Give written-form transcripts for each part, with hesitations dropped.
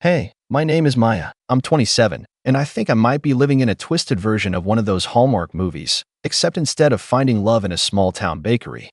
Hey, my name is Maya. I'm 27, and I think I might be living in a twisted version of one of those Hallmark movies, except instead of finding love in a small-town bakery,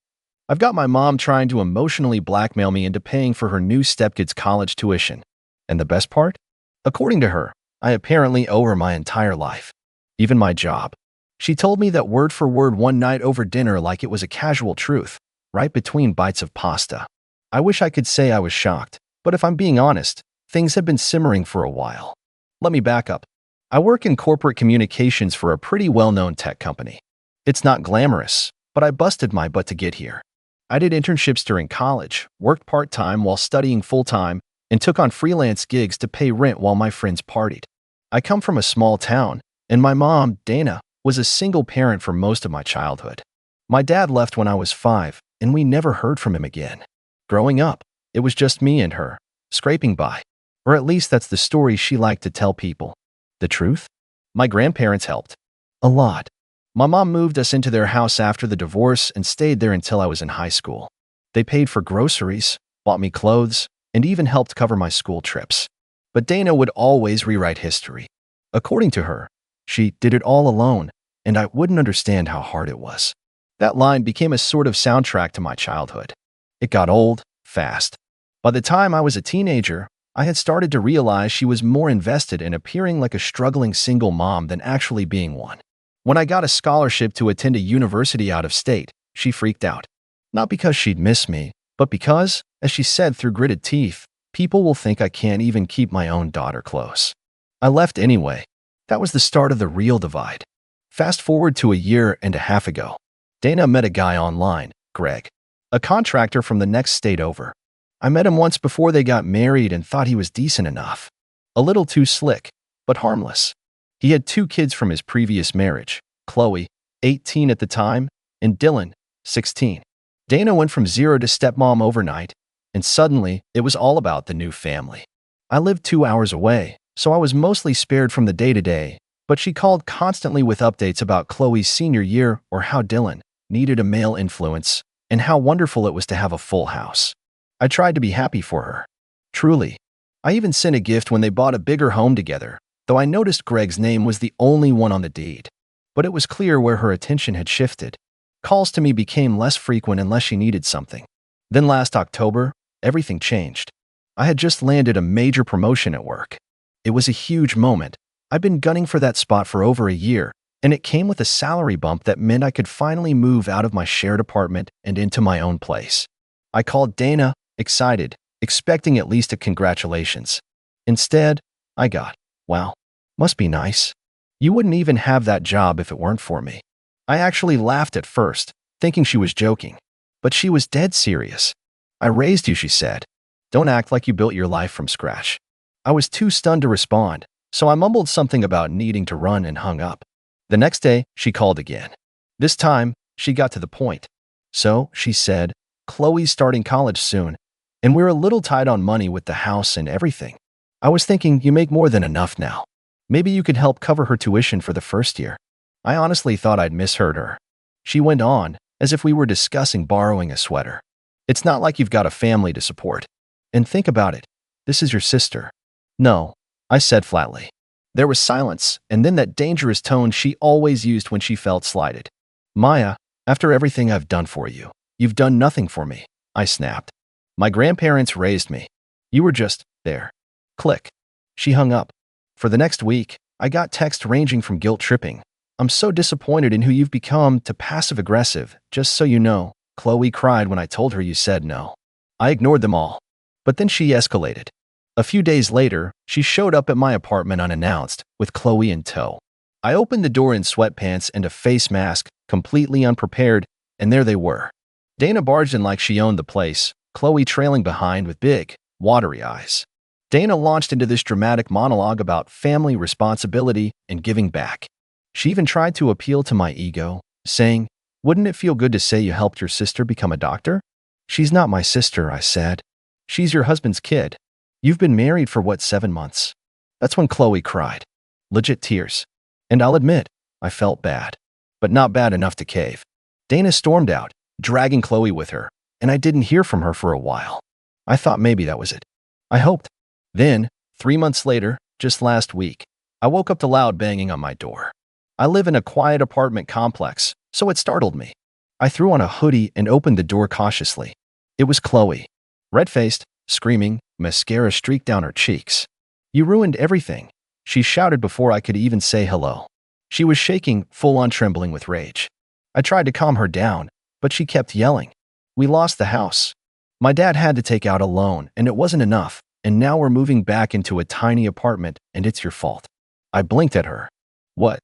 I've got my mom trying to emotionally blackmail me into paying for her new stepkid's college tuition. And the best part? According to her, I apparently owe her my entire life, even my job. She told me that word for word one night over dinner like it was a casual truth, right between bites of pasta. I wish I could say I was shocked, but if I'm being honest, things have been simmering for a while. Let me back up. I work in corporate communications for a pretty well-known tech company. It's not glamorous, but I busted my butt to get here. I did internships during college, worked part-time while studying full-time, and took on freelance gigs to pay rent while my friends partied. I come from a small town, and my mom, Dana, was a single parent for most of my childhood. My dad left when I was 5, and we never heard from him again. Growing up, it was just me and her, scraping by. Or at least that's the story she liked to tell people. The truth? My grandparents helped. A lot. My mom moved us into their house after the divorce and stayed there until I was in high school. They paid for groceries, bought me clothes, and even helped cover my school trips. But Dana would always rewrite history. According to her, she did it all alone, and I wouldn't understand how hard it was. That line became a sort of soundtrack to my childhood. It got old, fast. By the time I was a teenager, I had started to realize she was more invested in appearing like a struggling single mom than actually being one. When I got a scholarship to attend a university out of state, she freaked out. Not because she'd miss me, but because, as she said through gritted teeth, people will think I can't even keep my own daughter close. I left anyway. That was the start of the real divide. Fast forward to a year and a half ago. Dana met a guy online, Greg, a contractor from the next state over. I met him once before they got married and thought he was decent enough. A little too slick, but harmless. He had 2 kids from his previous marriage, Chloe, 18 at the time, and Dylan, 16. Dana went from 0 to stepmom overnight, and suddenly it was all about the new family. I lived 2 hours away, so I was mostly spared from the day-to-day, but she called constantly with updates about Chloe's senior year or how Dylan needed a male influence and how wonderful it was to have a full house. I tried to be happy for her. Truly. I even sent a gift when they bought a bigger home together, though I noticed Greg's name was the only one on the deed. But it was clear where her attention had shifted. Calls to me became less frequent unless she needed something. Then last October, everything changed. I had just landed a major promotion at work. It was a huge moment. I'd been gunning for that spot for over a year, and it came with a salary bump that meant I could finally move out of my shared apartment and into my own place. I called Dana, excited, expecting at least a congratulations. Instead, I got, wow, must be nice. You wouldn't even have that job if it weren't for me. I actually laughed at first, thinking she was joking. But she was dead serious. I raised you, she said. Don't act like you built your life from scratch. I was too stunned to respond, so I mumbled something about needing to run and hung up. The next day, she called again. This time, she got to the point. So, she said, Chloe's starting college soon, and we're a little tight on money with the house and everything. I was thinking you make more than enough now. Maybe you could help cover her tuition for the first year. I honestly thought I'd misheard her. She went on, as if we were discussing borrowing a sweater. It's not like you've got a family to support. And think about it. This is your sister. No, I said flatly. There was silence, and then that dangerous tone she always used when she felt slighted. Maya, after everything I've done for you, you've done nothing for me, I snapped. My grandparents raised me. You were just there. Click. She hung up. For the next week, I got texts ranging from guilt-tripping. I'm so disappointed in who you've become to passive-aggressive. Just so you know, Chloe cried when I told her you said no. I ignored them all. But then she escalated. A few days later, she showed up at my apartment unannounced, with Chloe in tow. I opened the door in sweatpants and a face mask, completely unprepared, and there they were. Dana barged in like she owned the place, Chloe trailing behind with big, watery eyes. Dana launched into this dramatic monologue about family responsibility and giving back. She even tried to appeal to my ego, saying, "Wouldn't it feel good to say you helped your sister become a doctor?" "She's not my sister," I said. "She's your husband's kid. You've been married for what, 7 months?" That's when Chloe cried. Legit tears. And I'll admit, I felt bad. But not bad enough to cave. Dana stormed out, dragging Chloe with her, and I didn't hear from her for a while. I thought maybe that was it. I hoped. Then, 3 months later, just last week, I woke up to loud banging on my door. I live in a quiet apartment complex, so it startled me. I threw on a hoodie and opened the door cautiously. It was Chloe. Red-faced, screaming, mascara streaked down her cheeks. "You ruined everything," she shouted before I could even say hello. She was shaking, full-on trembling with rage. I tried to calm her down, but she kept yelling. "We lost the house. My dad had to take out a loan, and it wasn't enough, and now we're moving back into a tiny apartment, and it's your fault." I blinked at her. "What?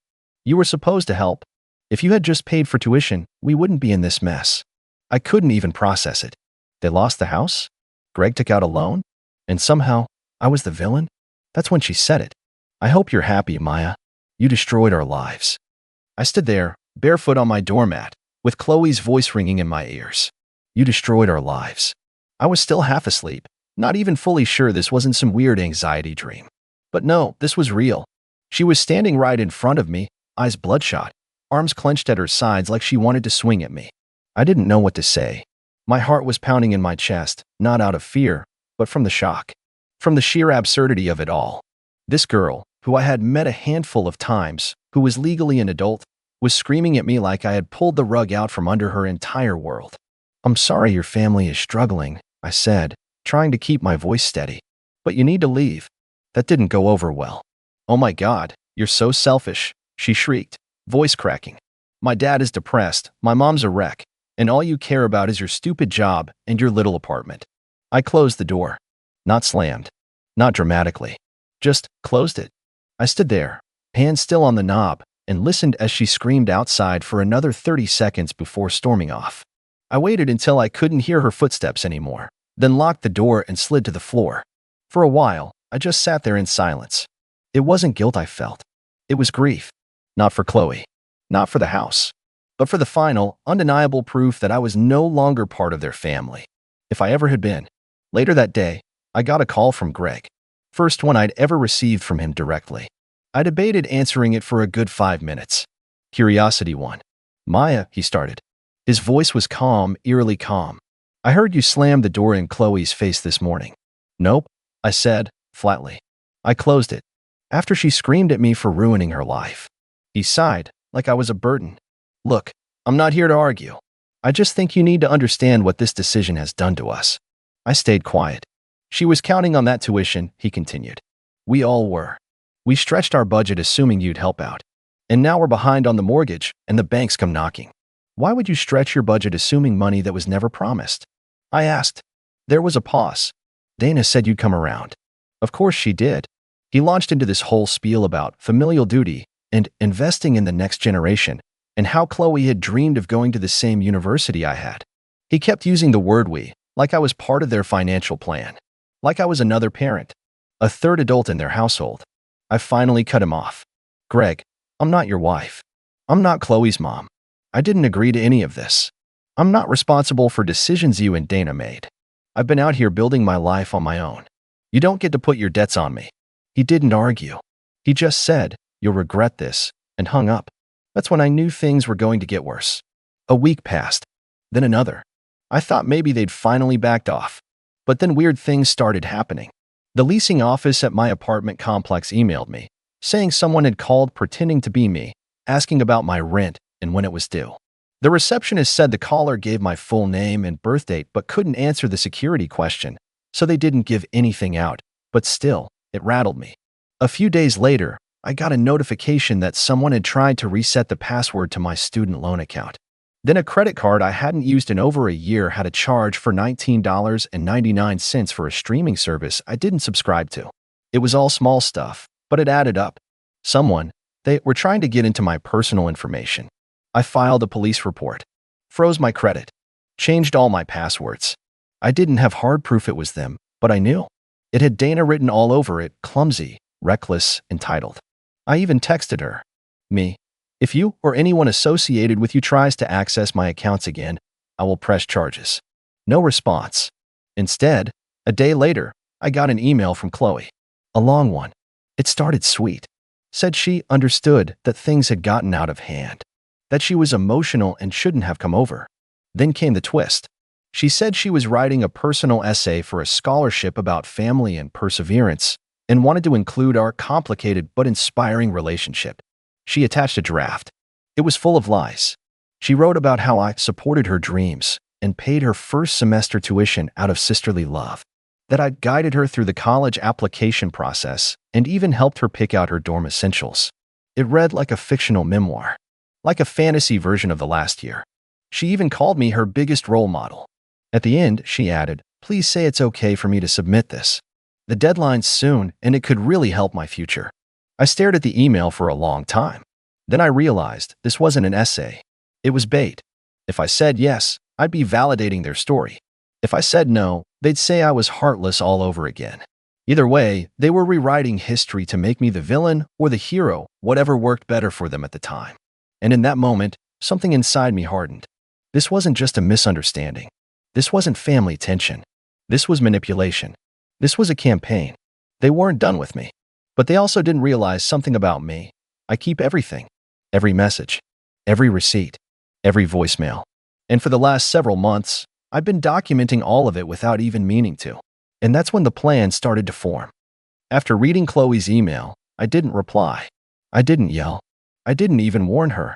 You were supposed to help. If you had just paid for tuition, we wouldn't be in this mess." I couldn't even process it. They lost the house? Greg took out a loan? And somehow, I was the villain? That's when she said it. "I hope you're happy, Maya. You destroyed our lives." I stood there, barefoot on my doormat, with Chloe's voice ringing in my ears. "You destroyed our lives." I was still half asleep, not even fully sure this wasn't some weird anxiety dream. But no, this was real. She was standing right in front of me, eyes bloodshot, arms clenched at her sides like she wanted to swing at me. I didn't know what to say. My heart was pounding in my chest, not out of fear, but from the shock. From the sheer absurdity of it all. This girl, who I had met a handful of times, who was legally an adult, was screaming at me like I had pulled the rug out from under her entire world. "I'm sorry your family is struggling," I said, trying to keep my voice steady. "But you need to leave." That didn't go over well. "Oh my God, you're so selfish," she shrieked, voice cracking. "My dad is depressed, my mom's a wreck, and all you care about is your stupid job and your little apartment." I closed the door. Not slammed. Not dramatically. Just closed it. I stood there, hands still on the knob, and listened as she screamed outside for another 30 seconds before storming off. I waited until I couldn't hear her footsteps anymore, then locked the door and slid to the floor. For a while, I just sat there in silence. It wasn't guilt I felt. It was grief. Not for Chloe. Not for the house. But for the final, undeniable proof that I was no longer part of their family. If I ever had been. Later that day, I got a call from Greg. First one I'd ever received from him directly. I debated answering it for a good 5 minutes. Curiosity won. "Maya," he started. His voice was calm, eerily calm. "I heard you slam the door in Chloe's face this morning." "Nope," I said, flatly. "I closed it. After she screamed at me for ruining her life." He sighed, like I was a burden. "Look, I'm not here to argue. I just think you need to understand what this decision has done to us." I stayed quiet. "She was counting on that tuition," he continued. "We all were. We stretched our budget assuming you'd help out. And now we're behind on the mortgage, and the banks come knocking. Why would you stretch your budget assuming money that was never promised?" I asked. There was a pause. "Dana said you'd come around." "Of course she did." He launched into this whole spiel about familial duty and investing in the next generation, and how Chloe had dreamed of going to the same university I had. He kept using the word "we," like I was part of their financial plan. Like I was another parent. A third adult in their household. I finally cut him off. "Greg, I'm not your wife. I'm not Chloe's mom. I didn't agree to any of this. I'm not responsible for decisions you and Dana made. I've been out here building my life on my own. You don't get to put your debts on me." He didn't argue. He just said, "You'll regret this," and hung up. That's when I knew things were going to get worse. A week passed. Then another. I thought maybe they'd finally backed off. But then weird things started happening. The leasing office at my apartment complex emailed me, saying someone had called pretending to be me, asking about my rent and when it was due. The receptionist said the caller gave my full name and birth date but couldn't answer the security question, so they didn't give anything out, but still, it rattled me. A few days later, I got a notification that someone had tried to reset the password to my student loan account. Then a credit card I hadn't used in over a year had a charge for $19.99 for a streaming service I didn't subscribe to. It was all small stuff, but it added up. They were trying to get into my personal information. I filed a police report, froze my credit, changed all my passwords. I didn't have hard proof it was them, but I knew. It had Dana written all over it, clumsy, reckless, entitled. I even texted her. "Me. If you or anyone associated with you tries to access my accounts again, I will press charges." No response. Instead, a day later, I got an email from Chloe. A long one. It started sweet. Said she understood that things had gotten out of hand. That she was emotional and shouldn't have come over. Then came the twist. She said she was writing a personal essay for a scholarship about family and perseverance, and wanted to include our complicated but inspiring relationship. She attached a draft. It was full of lies. She wrote about how I supported her dreams and paid her first semester tuition out of sisterly love, that I'd guided her through the college application process and even helped her pick out her dorm essentials. It read like a fictional memoir, like a fantasy version of the last year. She even called me her biggest role model. At the end, she added, "Please say it's okay for me to submit this. The deadline's soon, and it could really help my future." I stared at the email for a long time. Then I realized this wasn't an essay. It was bait. If I said yes, I'd be validating their story. If I said no, they'd say I was heartless all over again. Either way, they were rewriting history to make me the villain or the hero, whatever worked better for them at the time. And in that moment, something inside me hardened. This wasn't just a misunderstanding. This wasn't family tension. This was manipulation. This was a campaign. They weren't done with me. But they also didn't realize something about me. I keep everything. Every message. Every receipt. Every voicemail. And for the last several months, I've been documenting all of it without even meaning to. And that's when the plan started to form. After reading Chloe's email, I didn't reply. I didn't yell. I didn't even warn her.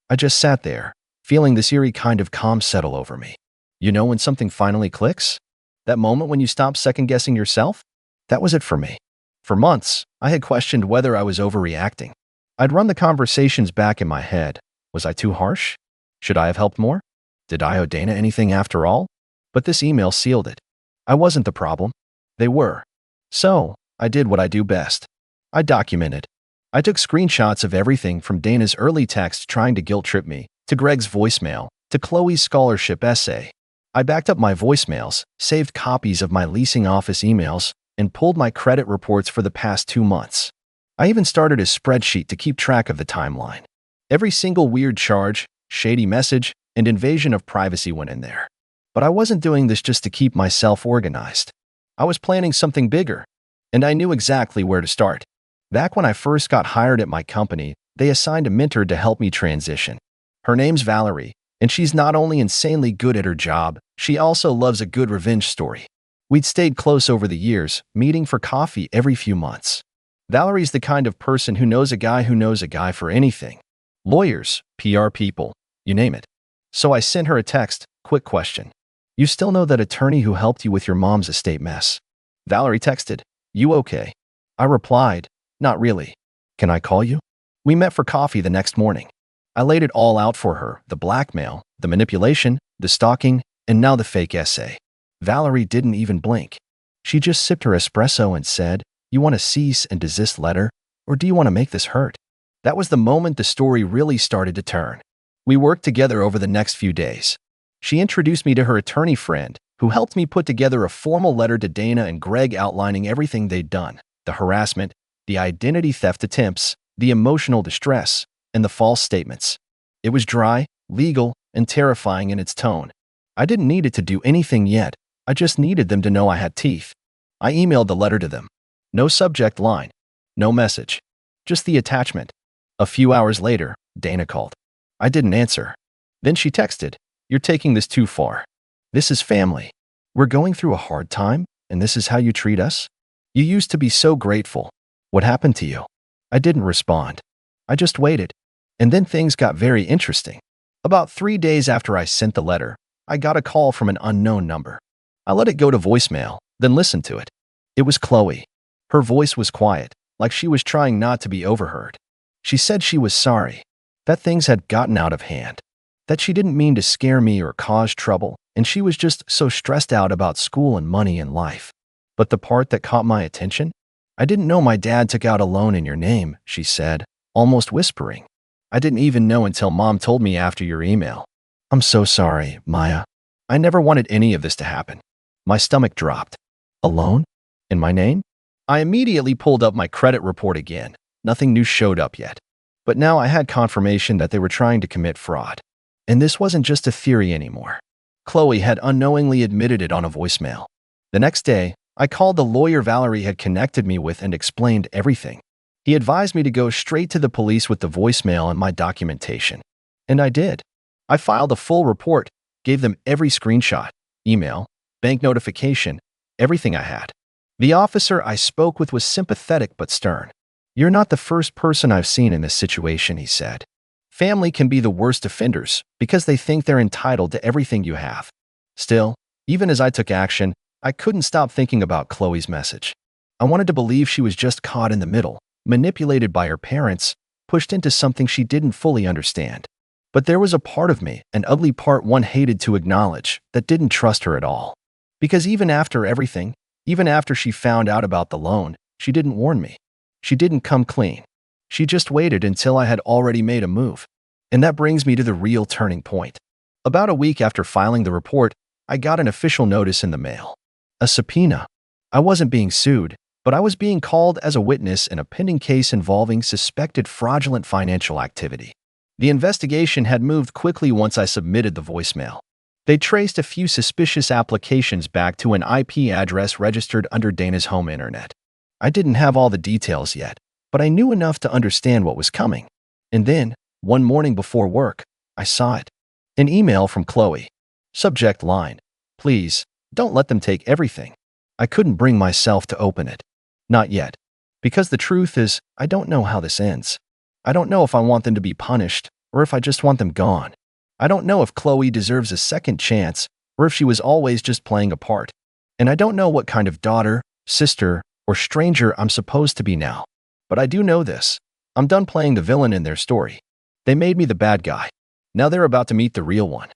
I just sat there, feeling this eerie kind of calm settle over me. You know when something finally clicks? That moment when you stop second-guessing yourself? That was it for me. For months, I had questioned whether I was overreacting. I'd run the conversations back in my head. Was I too harsh? Should I have helped more? Did I owe Dana anything after all? But this email sealed it. I wasn't the problem. They were. So, I did what I do best. I documented. I took screenshots of everything from Dana's early text trying to guilt-trip me, to Greg's voicemail, to Chloe's scholarship essay. I backed up my voicemails, saved copies of my leasing office emails, and pulled my credit reports for the past 2 months. I even started a spreadsheet to keep track of the timeline. Every single weird charge, shady message, and invasion of privacy went in there. But I wasn't doing this just to keep myself organized. I was planning something bigger, and I knew exactly where to start. Back when I first got hired at my company, they assigned a mentor to help me transition. Her name's Valerie, and she's not only insanely good at her job, she also loves a good revenge story. We'd stayed close over the years, meeting for coffee every few months. Valerie's the kind of person who knows a guy who knows a guy for anything. Lawyers, PR people, you name it. So I sent her a text, quick question. You still know that attorney who helped you with your mom's estate mess? Valerie texted, you okay? I replied, not really. Can I call you? We met for coffee the next morning. I laid it all out for her, the blackmail, the manipulation, the stalking, and now the fake essay. Valerie didn't even blink. She just sipped her espresso and said, you want a cease and desist letter, or do you want to make this hurt? That was the moment the story really started to turn. We worked together over the next few days. She introduced me to her attorney friend, who helped me put together a formal letter to Dana and Greg outlining everything they'd done, the harassment, the identity theft attempts, the emotional distress, and the false statements. It was dry, legal, and terrifying in its tone. I didn't need it to do anything yet. I just needed them to know I had teeth. I emailed the letter to them. No subject line. No message. Just the attachment. A few hours later, Dana called. I didn't answer. Then she texted, you're taking this too far. This is family. We're going through a hard time, and this is how you treat us? You used to be so grateful. What happened to you? I didn't respond. I just waited. And then things got very interesting. About 3 days after I sent the letter, I got a call from an unknown number. I let it go to voicemail, then listened to it. It was Chloe. Her voice was quiet, like she was trying not to be overheard. She said she was sorry, that things had gotten out of hand, that she didn't mean to scare me or cause trouble, and she was just so stressed out about school and money and life. But the part that caught my attention? I didn't know my dad took out a loan in your name, she said, almost whispering. I didn't even know until Mom told me after your email. I'm so sorry, Maya. I never wanted any of this to happen. My stomach dropped. A loan? In my name? I immediately pulled up my credit report again. Nothing new showed up yet. But now I had confirmation that they were trying to commit fraud. And this wasn't just a theory anymore. Chloe had unknowingly admitted it on a voicemail. The next day, I called the lawyer Valerie had connected me with and explained everything. He advised me to go straight to the police with the voicemail and my documentation. And I did. I filed a full report, gave them every screenshot, email, bank notification, everything I had. The officer I spoke with was sympathetic but stern. "You're not the first person I've seen in this situation," he said. "Family can be the worst offenders because they think they're entitled to everything you have." Still, even as I took action, I couldn't stop thinking about Chloe's message. I wanted to believe she was just caught in the middle, manipulated by her parents, pushed into something she didn't fully understand. But there was a part of me, an ugly part one hated to acknowledge, that didn't trust her at all. Because even after everything, even after she found out about the loan, she didn't warn me. She didn't come clean. She just waited until I had already made a move. And that brings me to the real turning point. About a week after filing the report, I got an official notice in the mail. A subpoena. I wasn't being sued, but I was being called as a witness in a pending case involving suspected fraudulent financial activity. The investigation had moved quickly once I submitted the voicemail. They traced a few suspicious applications back to an IP address registered under Dana's home internet. I didn't have all the details yet, but I knew enough to understand what was coming. And then, one morning before work, I saw it. An email from Chloe. Subject line: "Please, don't let them take everything." I couldn't bring myself to open it. Not yet. Because the truth is, I don't know how this ends. I don't know if I want them to be punished, or if I just want them gone. I don't know if Chloe deserves a second chance, or if she was always just playing a part. And I don't know what kind of daughter, sister, or stranger I'm supposed to be now. But I do know this. I'm done playing the villain in their story. They made me the bad guy. Now they're about to meet the real one.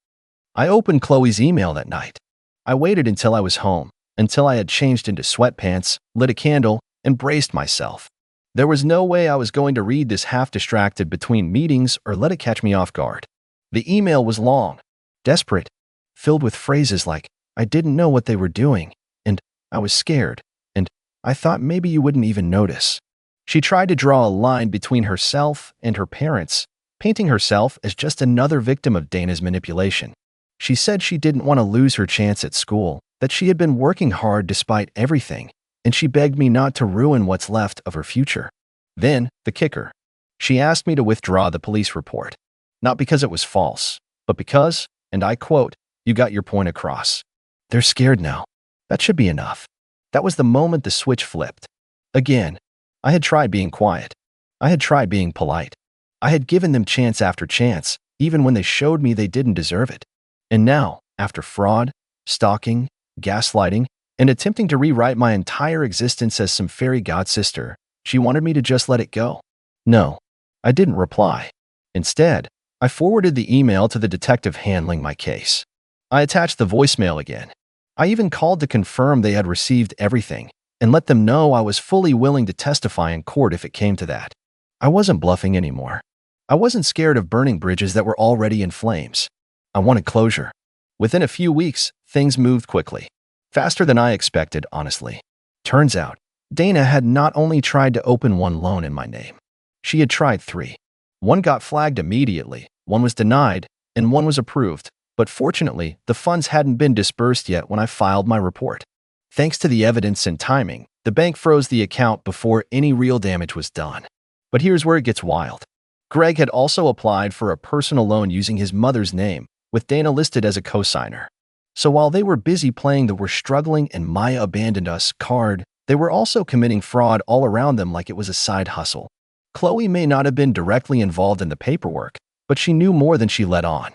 I opened Chloe's email that night. I waited until I was home, until I had changed into sweatpants, lit a candle, and braced myself. There was no way I was going to read this half-distracted between meetings or let it catch me off guard. The email was long, desperate, filled with phrases like, "I didn't know what they were doing," and "I was scared," and "I thought maybe you wouldn't even notice." She tried to draw a line between herself and her parents, painting herself as just another victim of Dana's manipulation. She said she didn't want to lose her chance at school, that she had been working hard despite everything, and she begged me not to ruin what's left of her future. Then, the kicker. She asked me to withdraw the police report. Not because it was false, but because, and I quote, "You got your point across. They're scared now. That should be enough." That was the moment the switch flipped. Again, I had tried being quiet. I had tried being polite. I had given them chance after chance, even when they showed me they didn't deserve it. And now, after fraud, stalking, gaslighting, and attempting to rewrite my entire existence as some fairy god sister, she wanted me to just let it go. No, I didn't reply. Instead, I forwarded the email to the detective handling my case. I attached the voicemail again. I even called to confirm they had received everything and let them know I was fully willing to testify in court if it came to that. I wasn't bluffing anymore. I wasn't scared of burning bridges that were already in flames. I wanted closure. Within a few weeks, things moved quickly. Faster than I expected, honestly. Turns out, Dana had not only tried to open one loan in my name. She had tried 3. One got flagged immediately, one was denied, and one was approved. But fortunately, the funds hadn't been disbursed yet when I filed my report. Thanks to the evidence and timing, the bank froze the account before any real damage was done. But here's where it gets wild. Greg had also applied for a personal loan using his mother's name, with Dana listed as a cosigner. So while they were busy playing the "we're struggling and Maya abandoned us" card, they were also committing fraud all around them like it was a side hustle. Chloe may not have been directly involved in the paperwork, but she knew more than she let on.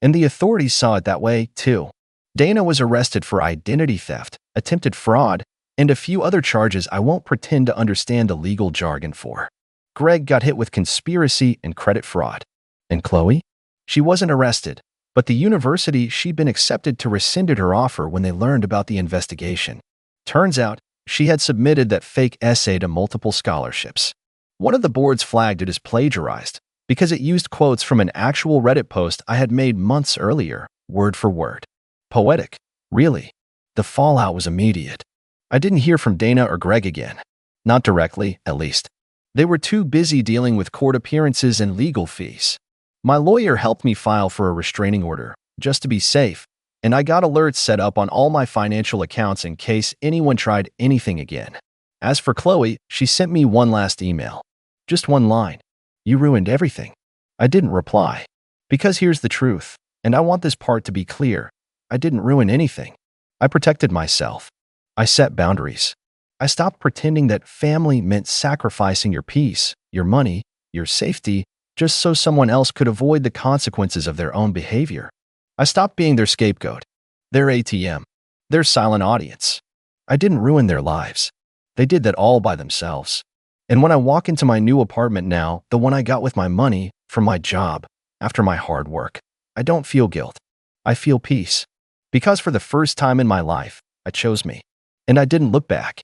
And the authorities saw it that way, too. Dana was arrested for identity theft, attempted fraud, and a few other charges I won't pretend to understand the legal jargon for. Greg got hit with conspiracy and credit fraud. And Chloe? She wasn't arrested, but the university she'd been accepted to rescinded her offer when they learned about the investigation. Turns out, she had submitted that fake essay to multiple scholarships. One of the boards flagged it as plagiarized because it used quotes from an actual Reddit post I had made months earlier, word for word. Poetic, really. The fallout was immediate. I didn't hear from Dana or Greg again. Not directly, at least. They were too busy dealing with court appearances and legal fees. My lawyer helped me file for a restraining order, just to be safe, and I got alerts set up on all my financial accounts in case anyone tried anything again. As for Chloe, she sent me one last email. Just one line. "You ruined everything." I didn't reply. Because here's the truth, and I want this part to be clear. I didn't ruin anything. I protected myself. I set boundaries. I stopped pretending that family meant sacrificing your peace, your money, your safety, just so someone else could avoid the consequences of their own behavior. I stopped being their scapegoat, their ATM, their silent audience. I didn't ruin their lives. They did that all by themselves. And when I walk into my new apartment now, the one I got with my money, from my job, after my hard work, I don't feel guilt. I feel peace. Because for the first time in my life, I chose me. And I didn't look back.